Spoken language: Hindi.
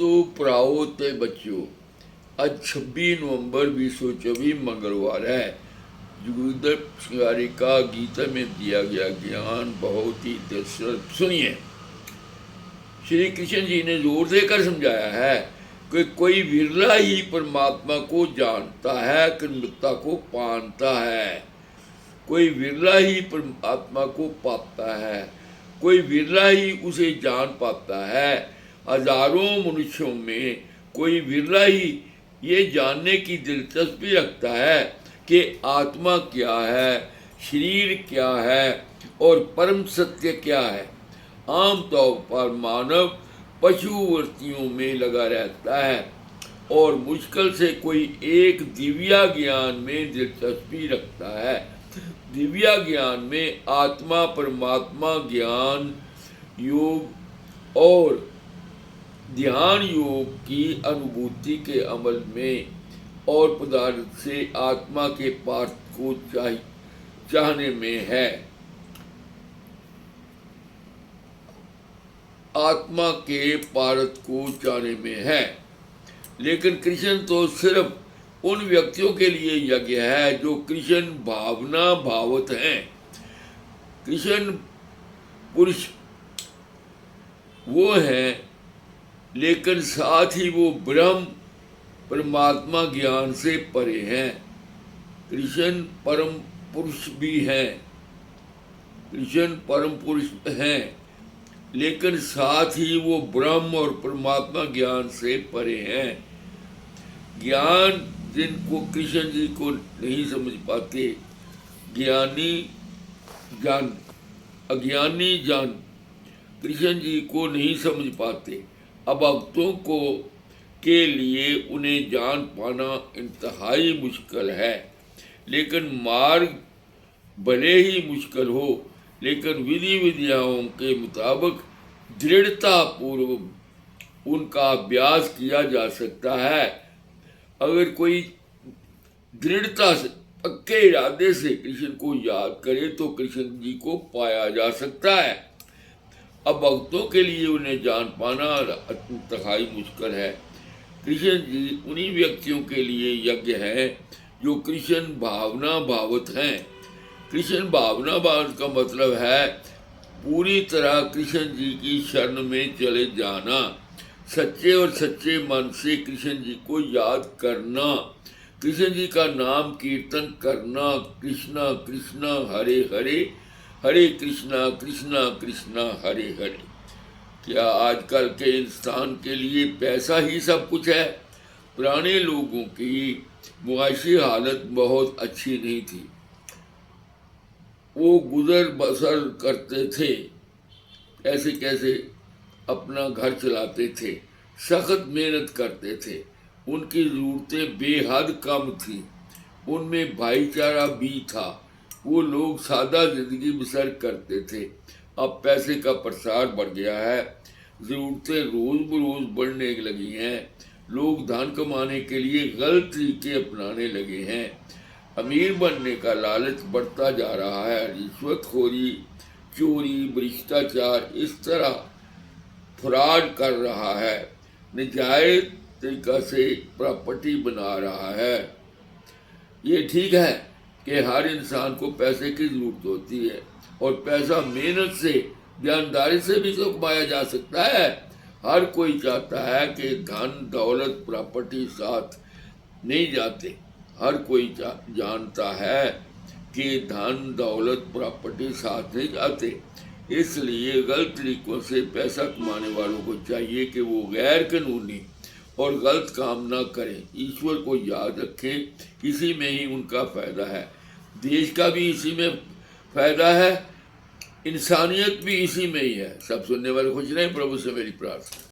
तो पढ़ाओ ते बच्चों। आज 26 नवंबर 2024 मंगलवार है। जोगिंदर सिंगारी का गीता में दिया गया ज्ञान बहुत ही दिलचस्प। सुनिए। श्री कृष्ण जी ने जोर देकर समझाया है कि कोई विरला ही परमात्मा को जानता है, कृतज्ञता को पाता है। कोई विरला ही परमात्मा को पाता है, कोई विरला ही उसे जान पाता है। हजारों मनुष्यों में कोई विरला ही ये जानने की दिलचस्पी रखता है कि आत्मा क्या है, शरीर क्या है और परम सत्य क्या है। आमतौर पर मानव पशुवृत्तियों में लगा रहता है और मुश्किल से कोई एक दिव्या ज्ञान में दिलचस्पी रखता है। दिव्या ज्ञान में आत्मा परमात्मा ज्ञान योग और ध्यान योग की अनुभूति के अमल में और पदार्थ से आत्मा के पार्थ को चाहने में है। आत्मा के पारत को चाहने में है। लेकिन कृष्ण तो सिर्फ उन व्यक्तियों के लिए यज्ञ है जो कृष्ण भावना भावत हैं। कृष्ण पुरुष वो हैं, लेकिन साथ ही वो ब्रह्म परमात्मा ज्ञान से परे हैं। कृष्ण परम पुरुष भी हैं, कृष्ण परम पुरुष हैं, लेकिन साथ ही वो ब्रह्म और परमात्मा ज्ञान से परे हैं। ज्ञान जिनको कृष्ण जी को नहीं समझ पाते, ज्ञानी जान अज्ञानी जान कृष्ण जी को नहीं समझ पाते। अभक्तों को के लिए उन्हें जान पाना इंतहाई मुश्किल है। लेकिन मार्ग भले ही मुश्किल हो, लेकिन विधि विद्याओं के मुताबिक दृढ़ता पूर्वक उनका अभ्यास किया जा सकता है। अगर कोई दृढ़ता से पक्के इरादे से कृष्ण को याद करे तो कृष्ण जी को पाया जा सकता है। अब भक्तों के लिए उन्हें जान पाना इंतहाई मुश्किल है। कृष्ण जी उन्हीं व्यक्तियों के लिए यज्ञ है जो कृष्ण भावना भावत हैं। कृष्ण भावना भावत का मतलब है पूरी तरह कृष्ण जी की शरण में चले जाना, सच्चे और सच्चे मन से कृष्ण जी को याद करना, कृष्ण जी का नाम कीर्तन करना। कृष्णा कृष्णा हरे हरे, हरे कृष्णा कृष्णा कृष्णा हरे हरे। क्या आजकल के इंसान के लिए पैसा ही सब कुछ है? पुराने लोगों की मुआशी हालत बहुत अच्छी नहीं थी। वो गुजर बसर करते थे, कैसे कैसे अपना घर चलाते थे, सख्त मेहनत करते थे। उनकी ज़रूरतें बेहद कम थी, उनमें भाईचारा भी था। वो लोग सादा जिंदगी बसर करते थे। अब पैसे का प्रसार बढ़ गया है, ज़रूरतें रोज़ बरोज़ बढ़ने लगी हैं। लोग धन कमाने के लिए गलत तरीके अपनाने लगे हैं। अमीर बनने का लालच बढ़ता जा रहा है। रिश्वतखोरी, चोरी, भ्रष्टाचार इस तरह फ्रॉड कर रहा है, नाजायज तरीका से प्रॉपर्टी बना रहा है। ये ठीक है कि हर इंसान को पैसे की जरूरत होती है और पैसा मेहनत से, ईमानदारी से भी तो कमाया जा सकता है। हर कोई चाहता है कि धन दौलत प्रॉपर्टी साथ नहीं जाते। हर कोई जानता है कि धन दौलत प्रॉपर्टी साथ नहीं जाते। इसलिए गलत तरीकों से पैसा कमाने वालों को चाहिए कि वो गैर कानूनी और गलत काम ना करें। ईश्वर को याद रखें, इसी में ही उनका फायदा है। देश का भी इसी में फायदा है, इंसानियत भी इसी में ही है। सब सुनने वाले खुश रहें। प्रभु से मेरी प्रार्थना।